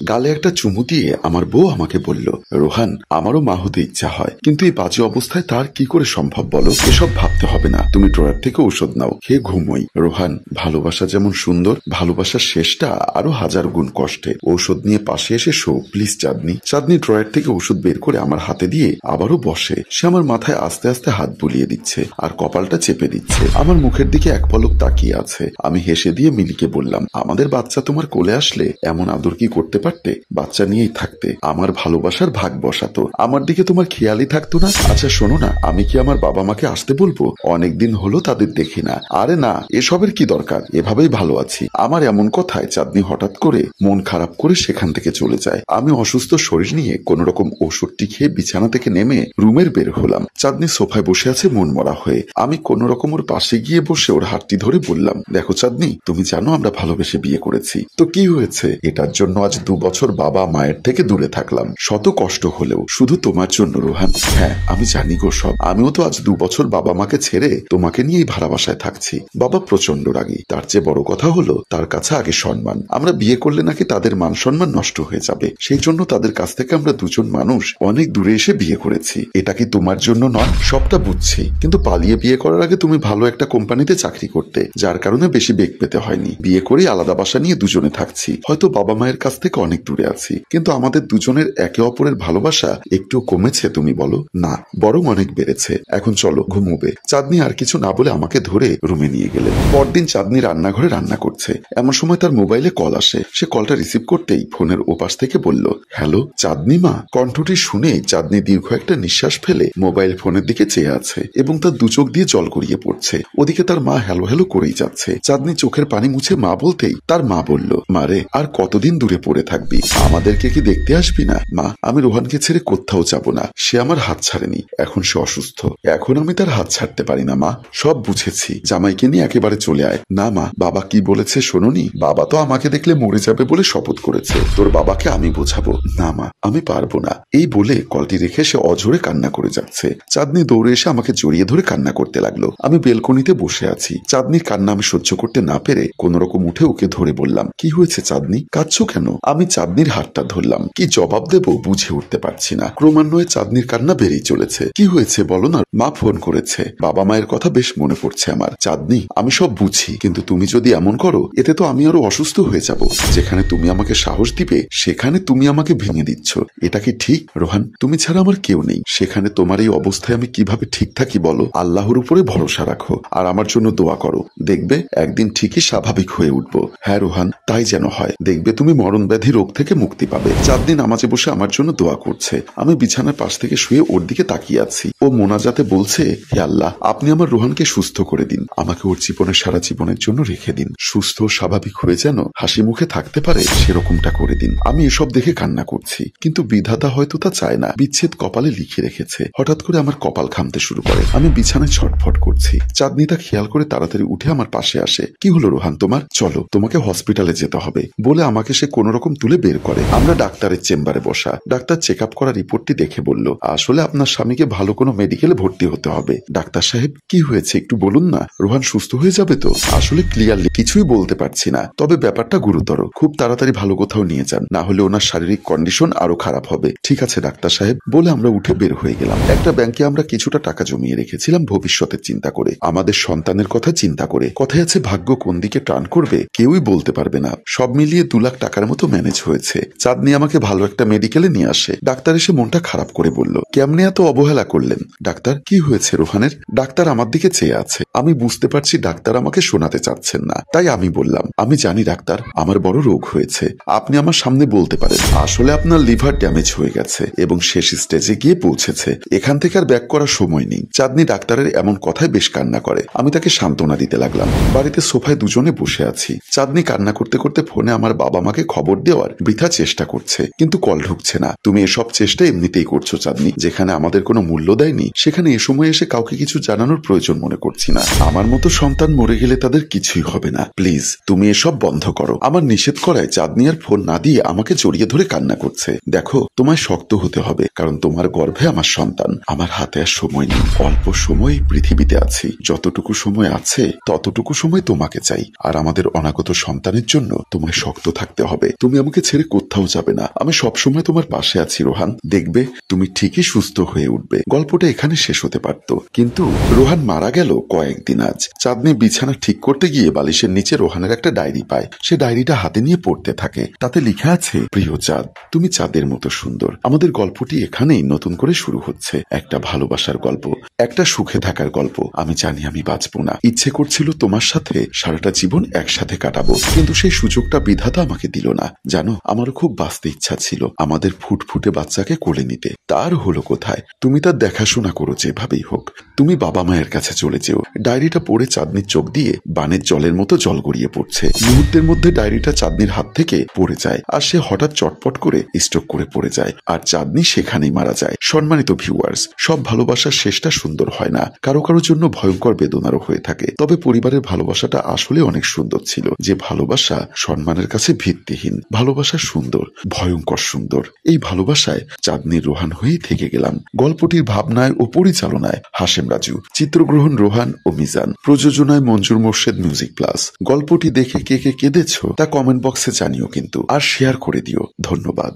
গালে একটা চুমু দিয়ে আমার বউ আমাকে বলল, রোহান, আমারও মা হতে ইচ্ছা হয়, কিন্তু এই বাজে অবস্থায় তার কি করে সম্ভব বলো? এসব ভাবতে হবে না, তুমি ড্রয়ার থেকে ঔষধ নাও, খেয়ে ঘুমোই। রোহান, ভালোবাসা যেমন সুন্দর, ভালোবাসার শেষটা আরো 1000 গুণ কষ্টে। ঔষধ নিয়ে পাশে এসে শো প্লিজ। চাঁদনি ড্রয়ার থেকে ওষুধ বের করে আমার হাতে দিয়ে আবারও বসে। সে আমার মাথায় আস্তে আস্তে হাত বুলিয়ে দিচ্ছে আর কপালটা চেপে দিচ্ছে। আমার মুখের দিকে এক পলক তাকিয়ে আছে। আমি হেসে দিয়ে মিলিকে বললাম, আমাদের বাচ্চা তোমার কোলে আসলে এমন আদর কি করতে পারতে? বাচ্চা নিয়েই থাকতে। আমার ভালোবাসার ভাগ বসাতো, আমার দিকে তোমার খেয়ালই থাকতো না। আচ্ছা শোনো না, আমি কি আমার বাবা মাকে আসতে বলবো? অনেকদিন হলো তাদের দেখি না। আরে না, এসবের কি দরকার, এভাবেই ভালো আছি। আমার এমন কথায় চাঁদনি হঠাৎ করে মন খারাপ করে সেখান থেকে চলে যায়। আমি অসুস্থ শরীর নিয়ে কোন রকম ওষুধটি খেয়ে বিছানা থেকে নেমে রুমের বের হলাম। চাঁদনি সোফায় বসে আছে মন মরা হয়ে। আমি কোন রকম ওর পাশে গিয়ে বসে ওর হাতটি ধরে বললাম, দেখো চাঁদনি, তুমি জানো আমরা ভালোবেসে বিয়ে করেছি, তো কি হয়েছে? এটার জন্য আজ 2 বছর বাবা মায়ের থেকে দূরে থাকলাম, শত কষ্ট হলেও শুধু তোমার জন্য রোহান। হ্যাঁ আমি জানি গো সব, আমিও তো আজ 2 বছর বাবা মাকে ছেড়ে তোমাকে নিয়েই ভাড়া বাসায় থাকছি। বাবা প্রচন্ড রাগী, তার চেয়ে বড় কথা হলো তার কাছে আগে সম্মান। আমরা বিয়ে করলে নাকি তাদের মান সম্মান নষ্ট হয়ে যাবে, সেই জন্য তাদের কাছ থেকে আমরা দুজন মানুষ অনেক দূরে এসে বিয়ে করেছি। এটা কি তোমার জন্য নয়? সবটা বুঝছি, কিন্তু পালিয়ে বিয়ে করার আগে তুমি ভালো একটা কোম্পানিতে চাকরি করতে, যার কারণে বেশি বেগ পেতে হয়নি। বিয়ে করে আলাদা বাসা নিয়ে দুজনে থাকছি, হয়তো বাবা মায়ের কাছ থেকে অনেক দূরে আছি, কিন্তু আমাদের দুজনের একে অপরের ভালোবাসা একটু কমেছে তুমি বলো? না, বরং অনেক বেড়েছে। এখন চলো ঘুমোবে। চাঁদনি আর কিছু না বলে আমাকে ধরে রুমে নিয়ে গেলেন। পরদিন চাঁদনি রান্নাঘরে রান্না করছে, এমন সময় তার মোবাইলে কল আসে। সে কলটা রিসিভ করতেই ফোনের ওপাশ থেকে বলল, হ্যালো চাঁদনি মা। কণ্ঠটি শুনে চাঁদনি দীর্ঘ একটা নিঃশ্বাস ফেলে মোবাইল ফোনের দিকে চেয়ে আছে এবং তার 2 চোখ দিয়ে জল গড়িয়ে পড়ছে। ওদিকে তার মা হ্যালো হ্যালো করেই যাচ্ছে। চাঁদনি চোখের পানি মুছে মা বলতেই তার মা বলল, মারে আর কতদিন দূরে পড়ে থাকবি? আমাদেরকে কি দেখতে আসবি না? মা, আমি রোহানকে ছেড়ে কোথাও যাব না, সে আমার হাত ছাড়েনি, এখন সে অসুস্থ, এখন আমি তার হাত ছাড়তে পারি না। মা, সব বুঝেছি, জামাইকে নিয়ে একেবারে চলে আয়। না মা, বাবা কি বলেছে শোনোনি? বাবা তো আমাকে দেখলে মরে যাবে বলে শপথ করেছে, তোর বাবাকে আমি বোঝাবো। না মা, আমি পারবো না। এই বলে কলটি রেখে সে অঝরে কান্না করে যাচ্ছে। চাঁদনি দৌড়ে এসে আমাকে জড়িয়ে ধরে কান্না করতে লাগলো। আমি বেলকনিতে বসে আছি। চাঁদনির কান্না আমি সহ্য করতে না পেরে কোন রকম উঠে ওকে ধরে বললাম, কি হয়েছে চাঁদনি, কাঁদছো কেন? আমি চাঁদনির হাতটা ধরলাম, কি জবাব দেব বুঝে উঠতে পারছি না। ক্রমান্বয়ে চাঁদনির কান্না বেড়েই চলেছে। কি হয়েছে বলো না? মা ফোন করেছে, বাবা মায়ের কথা বেশ মনে পড়ছে আমার। চাঁদনি, আমি সব বুঝি, কিন্তু তুমি যদি এমন করো এতে তো আমি আরো অসুস্থ হয়ে যাব। যেখানে তুমি আমাকে সাহস দিবে সেখানে তুমি আমাকে ভেঙে দিচ্ছ, এটা কি ঠিক? রোহান, তুমি ছাড়া আমার কেউ নেই, সেখানে তোমার এই অবস্থায় আমি কিভাবে ঠিক থাকি বলো? আল্লাহর উপরে ভরসা রাখো আর আমার জন্য দোয়া করো, দেখবে একদিন ঠিকই স্বাভাবিক হয়ে উঠবো। হ্যাঁ রোহান, তাই যেন হয়, দেখবে তুমি মরণ ব্যাধি রোগ থেকে মুক্তি পাবে। চাঁদনি নামাজে বসে আমার জন্য দোয়া করছে। আমি বিছানার পাশ থেকে শুয়ে ওর দিকে তাকিয়ে আছি। ও মোনাজাতে বলছে, হে আল্লাহ, আপনি আমার রোহানকে সুস্থ করে দিন, আমাকে ওর জীবনের সারা জীবনের জন্য রেখে দিন, সুস্থ স্বাভাবিক হয়ে যেন হাসি মুখে থাকতে পারে সেরকমটা করে দিন। আমি এসব দেখে কান্না করছি, কিন্তু বিধাতা হয়তো তা চায় না, বিচ্ছেদ কপালে লিখে রেখেছে। হঠাৎ করে আমার কপাল ঘামতে শুরু করে, আমি বিছানায় ছটফট করছি। চাঁদনি তা খেয়াল করে তাড়াতাড়ি উঠে আমার পাশে আসে। কি হলো রোহান তোমার? চলো, তোমাকে হসপিটালে যেতে হবে বলে আমাকে সে কোন রকম তুলে বের করে। আমরা ডাক্তারের চেম্বারে বসা। ডাক্তার চেক আপ করা রিপোর্টটি দেখে বলল, আসলে আপনার স্বামীকে ভালো কোনো মেডিকেলে ভর্তি হতে হবে। ডাক্তার সাহেব, কি হয়েছে একটু বলুন না, রোহান সুস্থ হয়ে যাবে তো? আসলে ক্লিয়ারলি কিছুই বলতে পারছি না, তবে ব্যাপারটা গুরুতর, খুব তাড়াতাড়ি ভালো কোথাও নিয়ে যান, না হলে ওনার শারীরিক কন্ডিশন আরো খারাপ হবে। ঠিক আছে ডাক্তার সাহেব বলে আমরা উঠে বের হয়ে গেলাম। একটা ব্যাংকে আমরা কিছুটা টাকা জমিয়ে রেখেছিলাম ভবিষ্যতের চিন্তা করে, আমাদের সন্তানের কথা চিন্তা করে। কথায় আছে ভাগ্য কোন দিকে টার্ন করবে কেউই বলতে পারবে না। সব মিলিয়ে 2 লাখ টাকার মতো ম্যানেজ হয়েছে। চাঁদনি আমাকে ভালো একটা মেডিকেলে নিয়ে আসে। ডাক্তার এসে মনটা খারাপ করে বলল, কেমনে এত অবহেলা করলেন? ডাক্তার, কি হয়েছে রোহানের? ডাক্তার আমার দিকে চেয়ে আছে। আমি বুঝতে পারছি ডাক্তার আমাকে শোনাতে চাচ্ছেন না, তাই আমি বললাম, আমি জানি ডাক্তার, আমার বড় রোগ হয়েছে, আপনি আমার সামনে বলতে পারেন। আসলে আপনার লিভার ড্যামেজ হয়ে গেছে এবং শেষ স্টেজে গিয়ে পৌঁছেছে, এখান থেকে আর ব্যাক করার সময় নেই। চাঁদনি ডাক্তারের এমন কথায় বেশ কান্না করে। আমি তাকে সান্ত্বনা দিতে লাগলাম। বাড়িতে সোফায় দুজনে বসে আছি। চাঁদনি কান্না করতে করতে ফোনে আমার বাবা মাকে খবর দেওয়ার বৃথা চেষ্টা করছে, কিন্তু কল ঢুকছে না। তুমি এসব চেষ্টা এমনিতেই করছো চাঁদনি, যেখানে আমাদের কোনো মূল্য দেয়নি সেখানে এ সময় এসে কাউকে কিছু জানানোর প্রয়োজন মনে করছি না। আমার মতো সন্তান মরে গেলে তাদের কিছুই হবে না, প্লিজ তুমি এসব বন্ধ করো। আমার নিষেধ করায় চাঁদনি আর ফোন না দিয়ে আমাকে জড়িয়ে ধরে কান্না করছে। দেখো, তোমায় শক্ত হতে হবে, কারণ তোমার গর্ভে আমার সন্তান। আমার হাতে আর সময় নেই, অল্প সময় পৃথিবীতে আছি, যতটুকু সময় আছে ততটুকু সময় তোমাকে চাই, আর আমাদের অনাগত সন্তানের জন্য তোমায় শক্ত থাকতে হবে। তুমি এমন তোমাকে ছেড়ে কোথাও যাবে না। আমি সবসময় তোমার পাশে আছি রোহান, দেখবে তুমি ঠিকই সুস্থ হয়ে উঠবে। গল্পটা এখানে শেষ হতে পারত, কিন্তু রোহান মারা গেল কয়েকদিন আজ। চাঁদনি বিছানা ঠিক করতে গিয়ে বালিশের নিচে রোহানের একটা ডায়েরি পায়। সে ডায়েরিটা হাতে নিয়ে পড়তে থাকে। তাতে লেখা আছে, প্রিয় চাঁদ, তুমি চাঁদের মতো সুন্দর। আমাদের গল্পটি এখানেই নতুন করে শুরু হচ্ছে। একটা ভালোবাসার গল্প, একটা সুখে থাকার গল্প। আমি জানি আমি বাঁচবো না, ইচ্ছে করছিল তোমার সাথে সারাটা জীবন একসাথে কাটাবো, কিন্তু সেই সুযোগটা বিধাতা আমাকে দিল না। জানো, আমারও খুব বাঁচতে ইচ্ছা ছিল, আমাদের ফুটফুটে বাচ্চাকে কোলে নিতে। তার হলো কোথায়? তুমি তার দেখাশোনা করো যেভাবেই হোক। তুমি বাবা মায়ের কাছে চলে যেও। ডায়েরিটা পড়ে চাঁদনির চোখ দিয়ে বানের জলের মতো জল গড়িয়ে পড়ছে। মুহূর্তের মধ্যে ডায়েরিটা চাঁদনির হাত থেকে পড়ে যায়, আর সে হঠাৎ চটপট করে স্ট্রোক করে পড়ে যায়, আর চাঁদনি সেখানেই মারা যায়। সম্মানিত ভিউয়ার্স, সব ভালোবাসার শেষটা সুন্দর হয় না, কারো কারোর জন্য ভয়ঙ্কর বেদনারও হয়ে থাকে। তবে পরিবারের ভালোবাসাটা আসলে অনেক সুন্দর ছিল, যে ভালোবাসা সম্মানের কাছে ভিত্তিহীন। ভালোবাসা সুন্দর, ভয়ঙ্কর সুন্দর। এই ভালোবাসায় চাঁদনির রোহান হয়েই থেকে গেলাম। গল্পটির ভাবনায় ও পরিচালনায় হাশেম রাজু, চিত্রগ্রহণ রোহান ও মিজান, প্রযোজনায় মঞ্জুর মোর্শেদ মিউজিক প্লাস। গল্পটি দেখে কে কে কেঁদেছ তা কমেন্ট বক্সে জানিও কিন্তু, আর শেয়ার করে দিও। ধন্যবাদ।